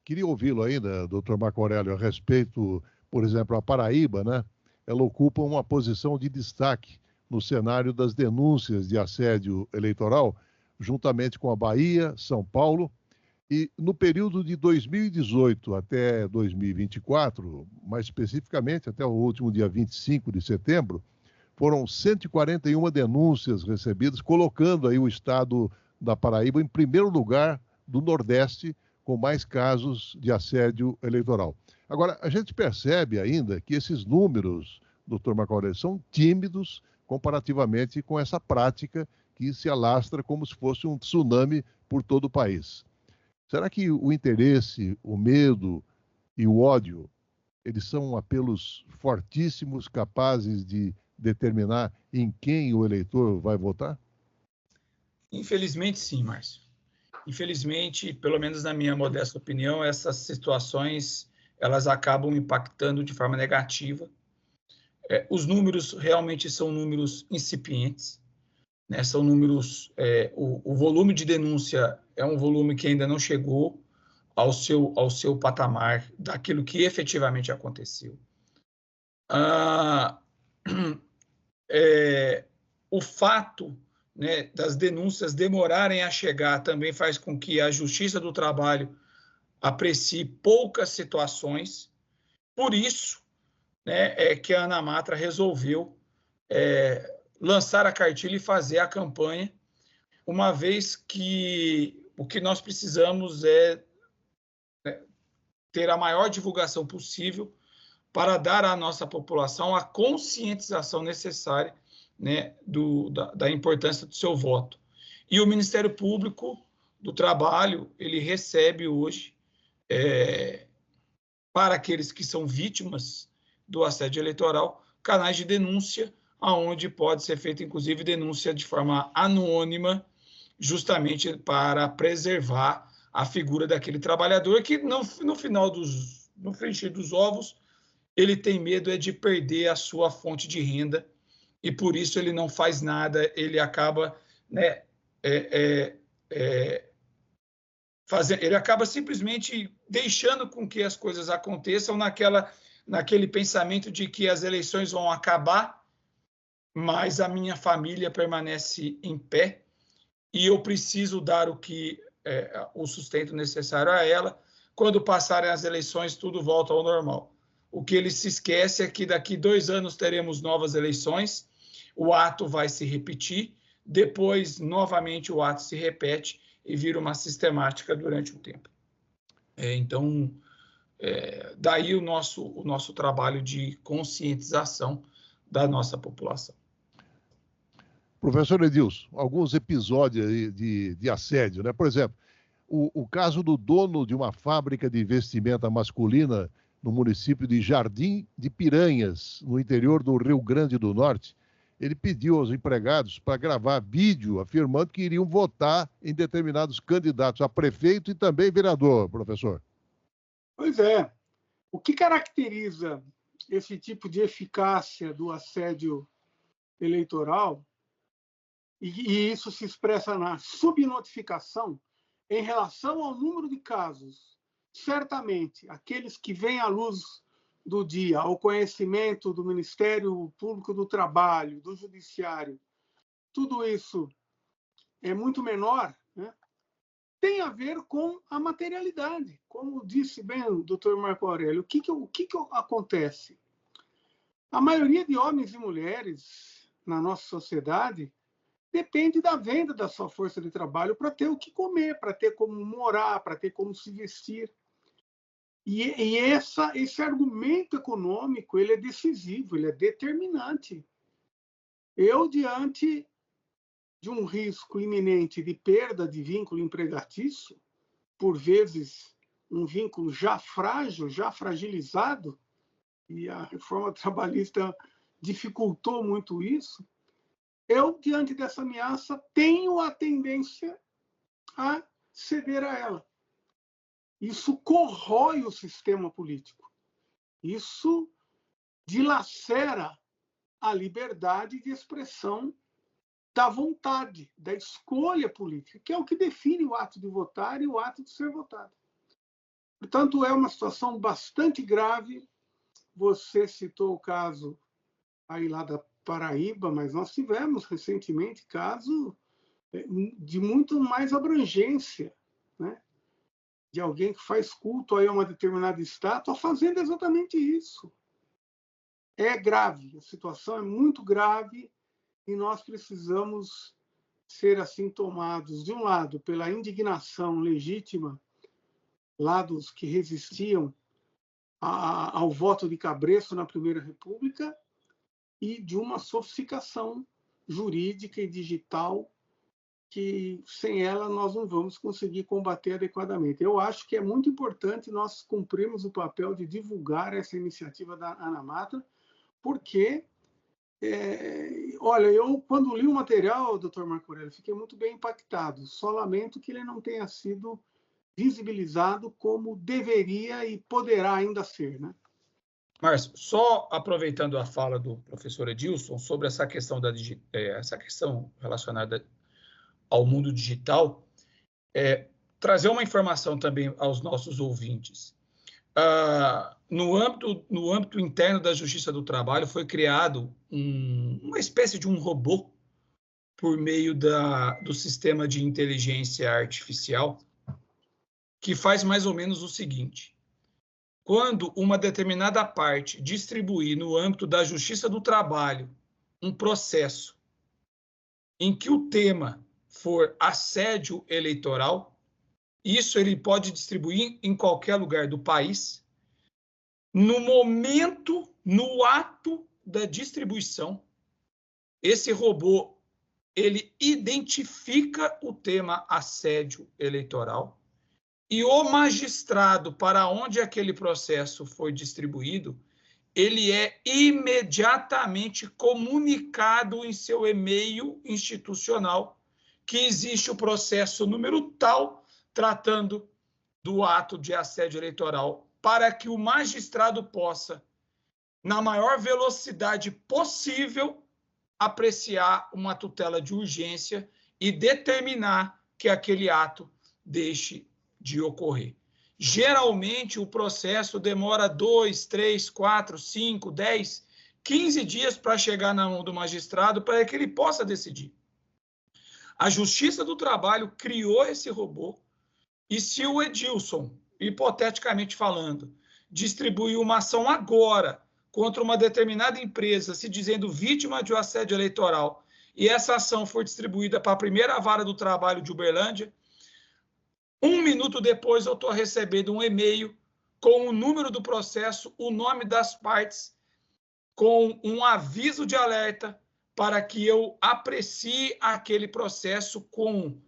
Queria ouvi-lo ainda, doutor Marco Aurélio, a respeito, por exemplo, a Paraíba, né? Ela ocupa uma posição de destaque no cenário das denúncias de assédio eleitoral, juntamente com a Bahia, São Paulo. E no período de 2018 até 2024, mais especificamente até o último dia 25 de setembro, foram 141 denúncias recebidas, colocando aí o estado da Paraíba em primeiro lugar do Nordeste, com mais casos de assédio eleitoral. Agora, a gente percebe ainda que esses números, doutor Marco Aurélio, são tímidos comparativamente com essa prática que se alastra como se fosse um tsunami por todo o país. Será que o interesse, o medo e o ódio, eles são apelos fortíssimos, capazes de determinar em quem o eleitor vai votar? Infelizmente, sim, Márcio. infelizmente, pelo menos na minha modesta opinião, essas situações elas acabam impactando de forma negativa. Os números realmente são números incipientes, né? São números, o volume de denúncia é um volume que ainda não chegou ao seu patamar daquilo que efetivamente aconteceu. O fato, né, das denúncias demorarem a chegar também faz com que a Justiça do Trabalho aprecie poucas situações. Por isso, né, é que a Anamatra resolveu lançar a cartilha e fazer a campanha, uma vez que o que nós precisamos é ter a maior divulgação possível para dar à nossa população a conscientização necessária, né, da importância do seu voto. E o Ministério Público do Trabalho, ele recebe hoje, para aqueles que são vítimas do assédio eleitoral, canais de denúncia, onde pode ser feita, inclusive, denúncia de forma anônima, justamente para preservar a figura daquele trabalhador que, no frigir dos ovos, ele tem medo de perder a sua fonte de renda e, por isso, ele não faz nada, ele acaba, né, ele acaba simplesmente deixando com que as coisas aconteçam naquele pensamento de que as eleições vão acabar, mas a minha família permanece em pé e eu preciso dar o sustento necessário a ela. Quando passarem as eleições, tudo volta ao normal. O que ele se esquece é que daqui 2 anos teremos novas eleições, o ato vai se repetir, depois, novamente, o ato se repete e vira uma sistemática durante um tempo. Então, daí o nosso trabalho de conscientização da nossa população. Professor Edilson, alguns episódios aí de assédio, né? Por exemplo, o caso do dono de uma fábrica de vestimenta masculina no município de Jardim de Piranhas, no interior do Rio Grande do Norte. Ele pediu aos empregados para gravar vídeo afirmando que iriam votar em determinados candidatos a prefeito e também vereador, professor. Pois é. O que caracteriza esse tipo de eficácia do assédio eleitoral, e isso se expressa na subnotificação, em relação ao número de casos, certamente aqueles que vêm à luz do dia, ao conhecimento do Ministério Público do Trabalho, do Judiciário, tudo isso é muito menor, né? Tem a ver com a materialidade. Como disse bem o doutor Marco Aurélio, o que acontece? A maioria de homens e mulheres na nossa sociedade depende da venda da sua força de trabalho para ter o que comer, para ter como morar, para ter como se vestir. E esse argumento econômico ele é decisivo, ele é determinante. Eu, diante de um risco iminente de perda de vínculo empregatício, por vezes um vínculo já frágil, já fragilizado, e a reforma trabalhista dificultou muito isso, eu, diante dessa ameaça, tenho a tendência a ceder a ela. Isso corrói o sistema político. Isso dilacera a liberdade de expressão da vontade, da escolha política, que é o que define o ato de votar e o ato de ser votado. Portanto, é uma situação bastante grave. Você citou o caso aí lá da Paraíba, mas nós tivemos recentemente caso de muito mais abrangência, né? De alguém que faz culto a uma determinada estátua fazendo exatamente isso. É grave, a situação é muito grave e nós precisamos ser assim tomados, de um lado, pela indignação legítima lá dos que resistiam ao voto de cabresto na Primeira República e de uma sofisticação jurídica e digital que, sem ela, nós não vamos conseguir combater adequadamente. Eu acho que é muito importante nós cumprirmos o papel de divulgar essa iniciativa da Anamatra, porque olha, eu quando li o material, doutor Marco Aurélio, fiquei muito bem impactado. Só lamento que ele não tenha sido visibilizado como deveria e poderá ainda ser, né? Márcio, só aproveitando a fala do professor Edilson sobre essa questão essa questão relacionada ao mundo digital, trazer uma informação também aos nossos ouvintes. No âmbito interno da Justiça do Trabalho foi criado uma espécie de um robô por meio do sistema de inteligência artificial que faz mais ou menos o seguinte: quando uma determinada parte distribuir no âmbito da Justiça do Trabalho um processo em que o tema for assédio eleitoral, isso ele pode distribuir em qualquer lugar do país. No momento, no ato da distribuição, esse robô ele identifica o tema assédio eleitoral e o magistrado para onde aquele processo foi distribuído, ele é imediatamente comunicado em seu e-mail institucional que existe o processo número tal tratando do ato de assédio eleitoral, para que o magistrado possa, na maior velocidade possível, apreciar uma tutela de urgência e determinar que aquele ato deixe de ocorrer. Geralmente, o processo demora 2, 3, 4, 5, 10, 15 dias para chegar na mão do magistrado para que ele possa decidir. A Justiça do Trabalho criou esse robô e se o Edilson, hipoteticamente falando, distribuir uma ação agora contra uma determinada empresa se dizendo vítima de um assédio eleitoral e essa ação for distribuída para a primeira vara do trabalho de Uberlândia, 1 minuto depois eu estou recebendo um e-mail com o número do processo, o nome das partes, com um aviso de alerta para que eu aprecie aquele processo com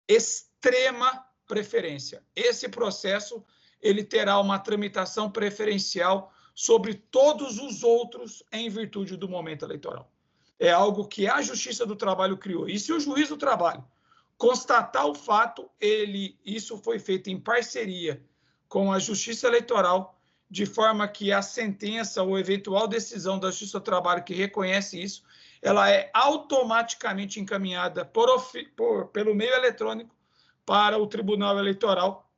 extrema preferência. Esse processo ele terá uma tramitação preferencial sobre todos os outros em virtude do momento eleitoral. É algo que a Justiça do Trabalho criou. E se o juiz do trabalho constatar o fato, isso foi feito em parceria com a Justiça Eleitoral, de forma que a sentença ou eventual decisão da Justiça do Trabalho que reconhece isso, ela é automaticamente encaminhada pelo meio eletrônico para o Tribunal Eleitoral,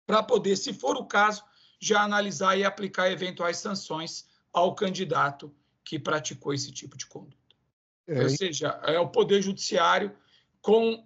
para poder, se for o caso, já analisar e aplicar eventuais sanções ao candidato que praticou esse tipo de conduta. Ou seja, é o Poder Judiciário com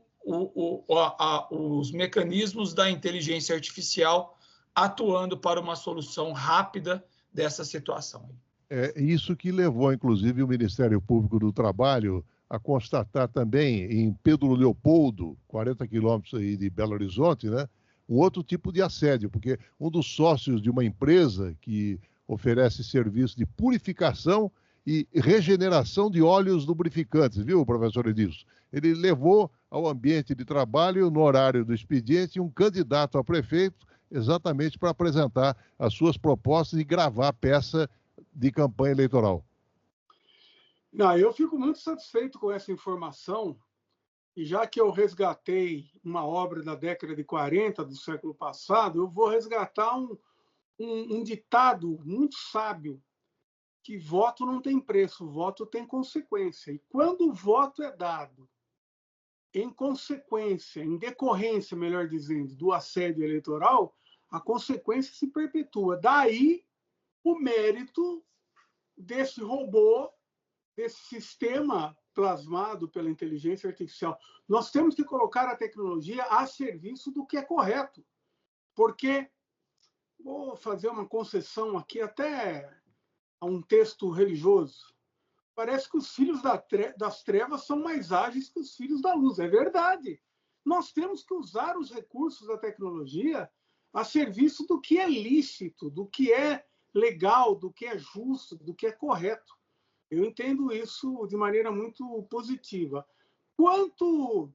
os mecanismos da inteligência artificial atuando para uma solução rápida dessa situação. É isso que levou, inclusive, o Ministério Público do Trabalho a constatar também em Pedro Leopoldo, 40 quilômetros aí de Belo Horizonte, né, um outro tipo de assédio, porque um dos sócios de uma empresa que oferece serviço de purificação e regeneração de óleos lubrificantes, viu, professor Edilson? Ele levou ao ambiente de trabalho, no horário do expediente, um candidato a prefeito, exatamente para apresentar as suas propostas e gravar a peça de campanha eleitoral. Não, eu fico muito satisfeito com essa informação, e já que eu resgatei uma obra da década de 40 do século passado, eu vou resgatar um ditado muito sábio, que voto não tem preço, voto tem consequência. E quando o voto é dado em consequência, em decorrência, melhor dizendo, do assédio eleitoral, a consequência se perpetua. Daí o mérito desse robô, desse sistema plasmado pela inteligência artificial. Nós temos que colocar a tecnologia a serviço do que é correto, porque, vou fazer uma concessão aqui até a um texto religioso, parece que os filhos das trevas são mais ágeis que os filhos da luz. É verdade. Nós temos que usar os recursos da tecnologia a serviço do que é lícito, do que é legal, do que é justo, do que é correto. Eu entendo isso de maneira muito positiva. Quanto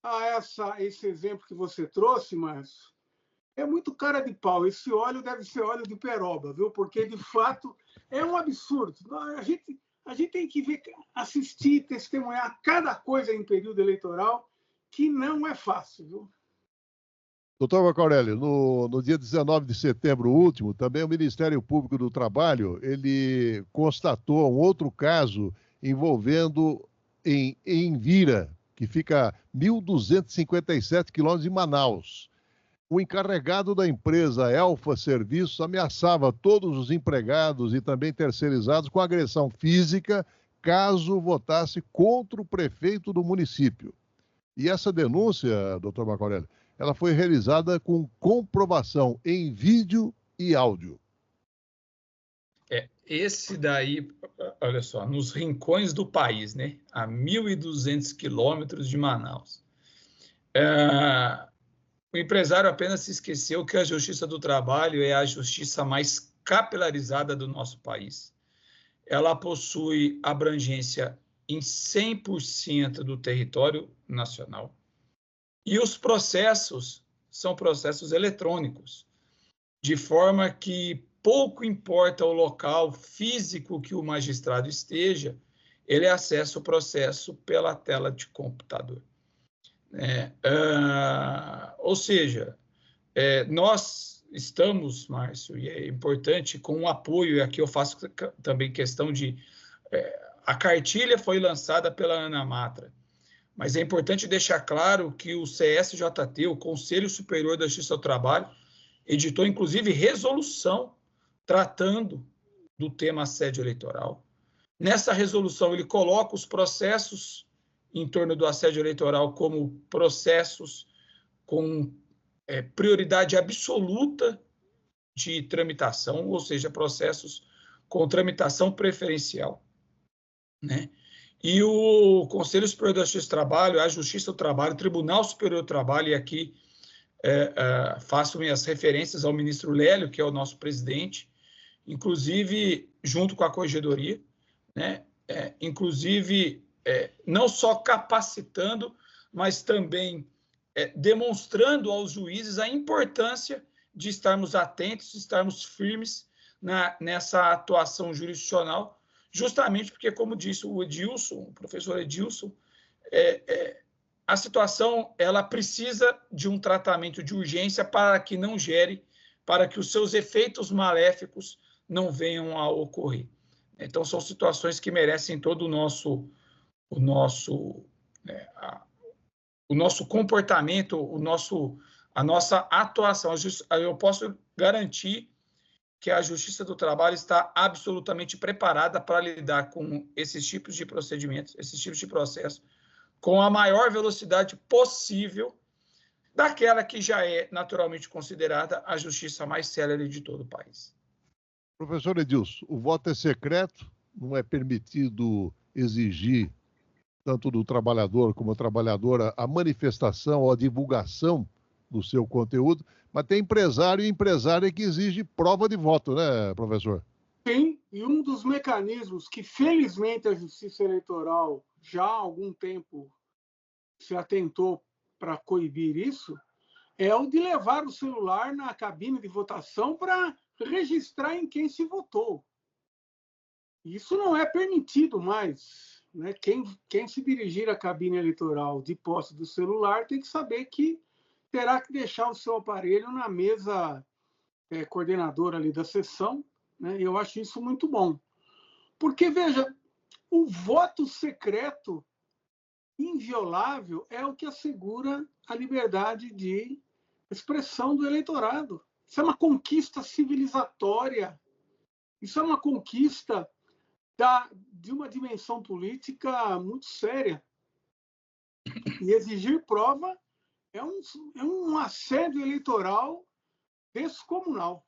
a esse exemplo que você trouxe, Márcio, é muito cara de pau. Esse óleo deve ser óleo de peroba, viu? Porque, de fato, é um absurdo. A a gente tem que ver, assistir, testemunhar cada coisa em período eleitoral, que não é fácil, viu? Doutor Marco Aurélio, no dia 19 de setembro último, também o Ministério Público do Trabalho, ele constatou um outro caso envolvendo em Envira, que fica a 1.257 quilômetros de Manaus. O encarregado da empresa Elfa Serviços ameaçava todos os empregados e também terceirizados com agressão física caso votasse contra o prefeito do município. E essa denúncia, doutor Marco Aurélio, ela foi realizada com comprovação em vídeo e áudio. Esse daí, olha só, nos rincões do país, né? A 1.200 quilômetros de Manaus. O empresário apenas se esqueceu que a Justiça do Trabalho é a justiça mais capilarizada do nosso país. Ela possui abrangência em 100% do território nacional. E os processos são processos eletrônicos, de forma que pouco importa o local físico que o magistrado esteja, ele acessa o processo pela tela de computador. Ou seja, nós estamos, Márcio, e é importante, com o apoio, e aqui eu faço também questão de... a cartilha foi lançada pela Ana Matra, mas é importante deixar claro que o CSJT, o Conselho Superior da Justiça do Trabalho, editou, inclusive, resolução tratando do tema assédio eleitoral. Nessa resolução, ele coloca os processos em torno do assédio eleitoral como processos com prioridade absoluta de tramitação, ou seja, processos com tramitação preferencial, né? E o Conselho Superior da Justiça do Trabalho, a Justiça do Trabalho, o Tribunal Superior do Trabalho, e aqui faço minhas referências ao ministro Lélio, que é o nosso presidente, inclusive junto com a Corregedoria, né? Inclusive não só capacitando, mas também demonstrando aos juízes a importância de estarmos atentos, estarmos firmes nessa atuação jurisdicional, justamente porque, como disse o Edilson, o professor Edilson, a situação ela precisa de um tratamento de urgência para que não gere, para que os seus efeitos maléficos não venham a ocorrer. Então, são situações que merecem todo o nosso comportamento, a nossa atuação. Eu posso garantir que a Justiça do Trabalho está absolutamente preparada para lidar com esses tipos de procedimentos, esses tipos de processos, com a maior velocidade possível, daquela que já é naturalmente considerada a justiça mais célere de todo o país. Professor Edilson, o voto é secreto, não é permitido exigir, tanto do trabalhador como da trabalhadora, a manifestação ou a divulgação do seu conteúdo, mas tem empresário e empresária que exige prova de voto, né, professor? Sim, e um dos mecanismos que, felizmente, a Justiça Eleitoral já há algum tempo se atentou para coibir isso, é o de levar o celular na cabine de votação para registrar em quem se votou. Isso não é permitido mais, né? Quem se dirigir à cabine eleitoral de posse do celular tem que saber que terá que deixar o seu aparelho na mesa coordenadora ali da sessão, né? Eu acho isso muito bom. Porque, veja, o voto secreto inviolável é o que assegura a liberdade de expressão do eleitorado. Isso é uma conquista civilizatória. Isso é uma conquista de uma dimensão política muito séria. E exigir prova é um assédio eleitoral descomunal.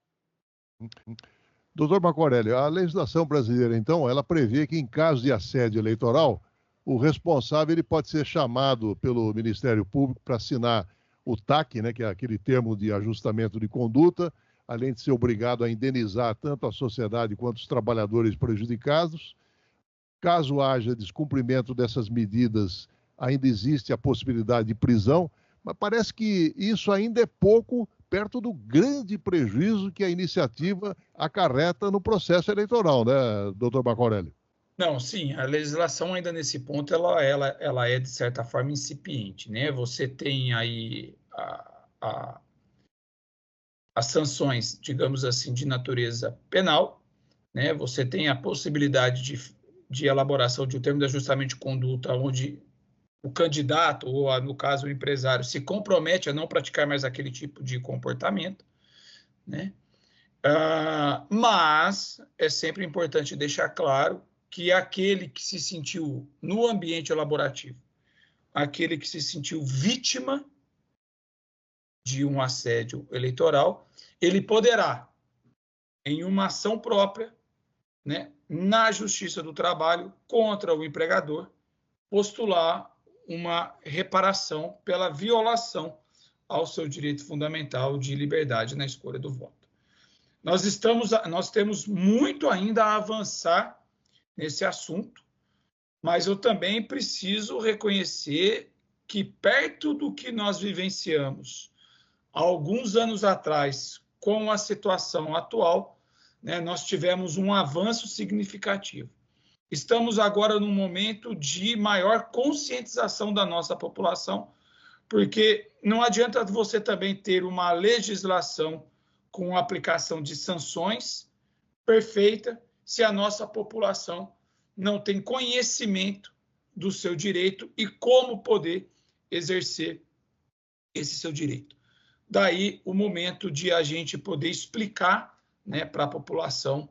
Doutor Marco Aurélio, a legislação brasileira, então, ela prevê que em caso de assédio eleitoral, o responsável ele pode ser chamado pelo Ministério Público para assinar o TAC, né, que é aquele termo de ajustamento de conduta, além de ser obrigado a indenizar tanto a sociedade quanto os trabalhadores prejudicados. Caso haja descumprimento dessas medidas, ainda existe a possibilidade de prisão, mas parece que isso ainda é pouco perto do grande prejuízo que a iniciativa acarreta no processo eleitoral, né, doutor Marco Aurélio? Não, sim, a legislação ainda nesse ponto, ela é, de certa forma, incipiente, né? Você tem aí as sanções, digamos assim, de natureza penal, né? Você tem a possibilidade de elaboração de um termo de ajustamento de conduta, onde o candidato, ou no caso o empresário, se compromete a não praticar mais aquele tipo de comportamento, né? Mas é sempre importante deixar claro que aquele que se sentiu no ambiente elaborativo, aquele que se sentiu vítima de um assédio eleitoral, ele poderá, em uma ação própria, né, na Justiça do Trabalho, contra o empregador, postular uma reparação pela violação ao seu direito fundamental de liberdade na escolha do voto. Nós temos muito ainda a avançar nesse assunto, mas eu também preciso reconhecer que, perto do que nós vivenciamos há alguns anos atrás, com a situação atual, né, nós tivemos um avanço significativo. Estamos agora num momento de maior conscientização da nossa população, porque não adianta você também ter uma legislação com aplicação de sanções perfeita se a nossa população não tem conhecimento do seu direito e como poder exercer esse seu direito. Daí o momento de a gente poder explicar, né, para a população,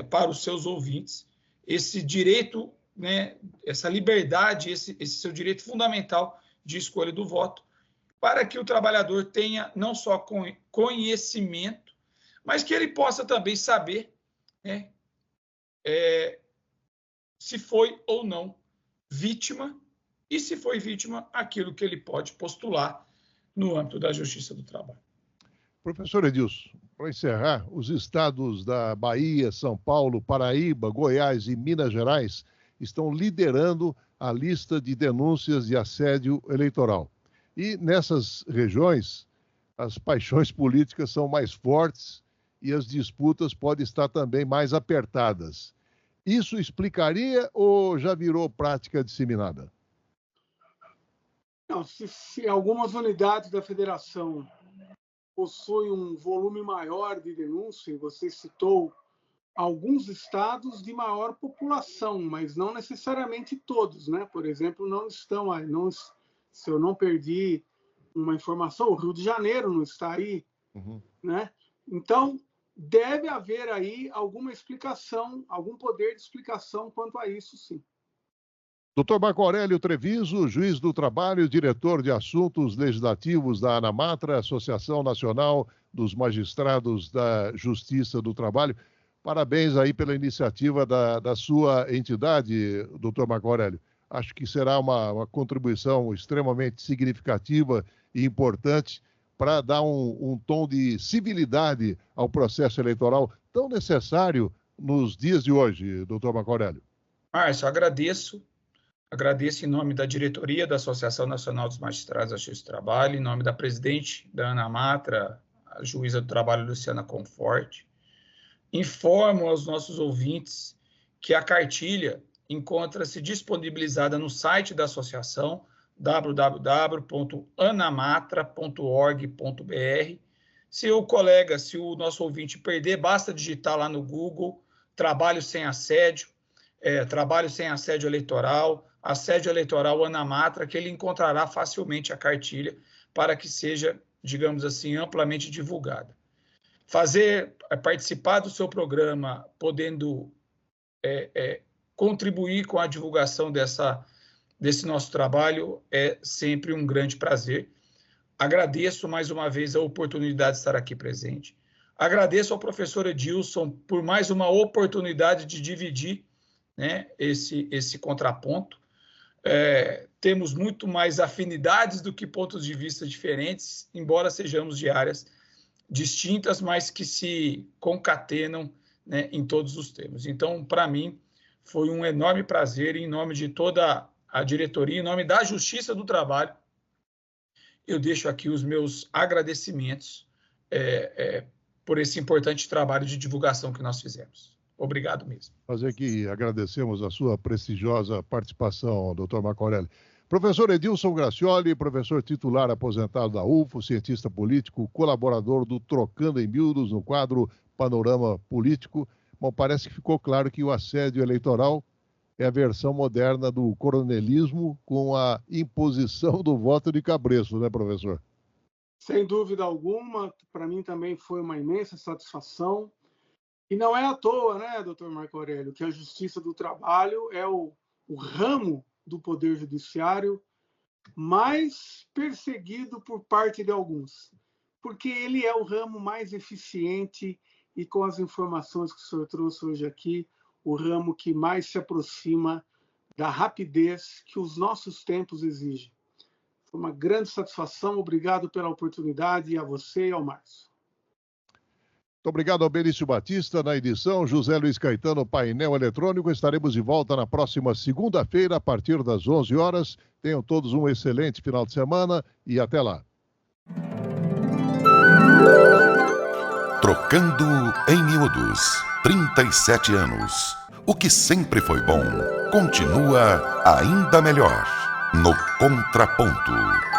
para os seus ouvintes, esse direito, né, essa liberdade, esse seu direito fundamental de escolha do voto, para que o trabalhador tenha não só conhecimento, mas que ele possa também saber, né, se foi ou não vítima, e se foi vítima, aquilo que ele pode postular no âmbito da Justiça do Trabalho. Professor Edilson, para encerrar, os estados da Bahia, São Paulo, Paraíba, Goiás e Minas Gerais estão liderando a lista de denúncias de assédio eleitoral. E nessas regiões, as paixões políticas são mais fortes e as disputas podem estar também mais apertadas. Isso explicaria ou já virou prática disseminada? Não, se algumas unidades da federação possuem um volume maior de denúncia, e você citou alguns estados de maior população, mas não necessariamente todos, né? Por exemplo, não estão aí, se eu não perdi uma informação, o Rio de Janeiro não está aí, né? Então, deve haver aí alguma explicação, algum poder de explicação quanto a isso, sim. Dr. Marco Aurélio Treviso, juiz do trabalho, diretor de assuntos legislativos da ANAMATRA, Associação Nacional dos Magistrados da Justiça do Trabalho. Parabéns aí pela iniciativa da sua entidade, Dr. Marco Aurélio. Acho que será uma contribuição extremamente significativa e importante para dar um tom de civilidade ao processo eleitoral tão necessário nos dias de hoje, Dr. Marco Aurélio. Márcio, agradeço em nome da diretoria da Associação Nacional dos Magistrados da Justiça do Trabalho, em nome da presidente da ANAMATRA, a juíza do trabalho Luciana Conforte. Informo aos nossos ouvintes que a cartilha encontra-se disponibilizada no site da associação, www.anamatra.org.br. Se o nosso ouvinte perder, basta digitar lá no Google, trabalho sem assédio eleitoral, assédio eleitoral ANAMATRA, que ele encontrará facilmente a cartilha para que seja, digamos assim, amplamente divulgada. Participar do seu programa, podendo contribuir com a divulgação desse nosso trabalho, é sempre um grande prazer. Agradeço mais uma vez a oportunidade de estar aqui presente. Agradeço ao professor Edilson por mais uma oportunidade de dividir, né, esse contraponto. Temos muito mais afinidades do que pontos de vista diferentes, embora sejamos de áreas distintas, mas que se concatenam, né, em todos os termos. Então, para mim, foi um enorme prazer, em nome de toda a diretoria, em nome da Justiça do Trabalho, eu deixo aqui os meus agradecimentos por esse importante trabalho de divulgação que nós fizemos. Obrigado mesmo. Nós aqui agradecemos a sua prestigiosa participação, doutor Marco Aurélio. Professor Edilson Gracioli, professor titular aposentado da UFO, cientista político, colaborador do Trocando em Miúdos no quadro Panorama Político. Bom, parece que ficou claro que o assédio eleitoral é a versão moderna do coronelismo com a imposição do voto de cabresto, né, professor? Sem dúvida alguma, para mim também foi uma imensa satisfação. E não é à toa, né, doutor Marco Aurélio, que a Justiça do Trabalho é o ramo do Poder Judiciário mais perseguido por parte de alguns, porque ele é o ramo mais eficiente e, com as informações que o senhor trouxe hoje aqui, o ramo que mais se aproxima da rapidez que os nossos tempos exigem. Foi uma grande satisfação, obrigado pela oportunidade, a você e ao Márcio. Muito obrigado ao Benício Batista na edição, José Luiz Caetano, painel eletrônico. Estaremos de volta na próxima segunda-feira, a partir das 11 horas. Tenham todos um excelente final de semana e até lá. Trocando em Miúdos, 37 anos. O que sempre foi bom, continua ainda melhor. No Contraponto.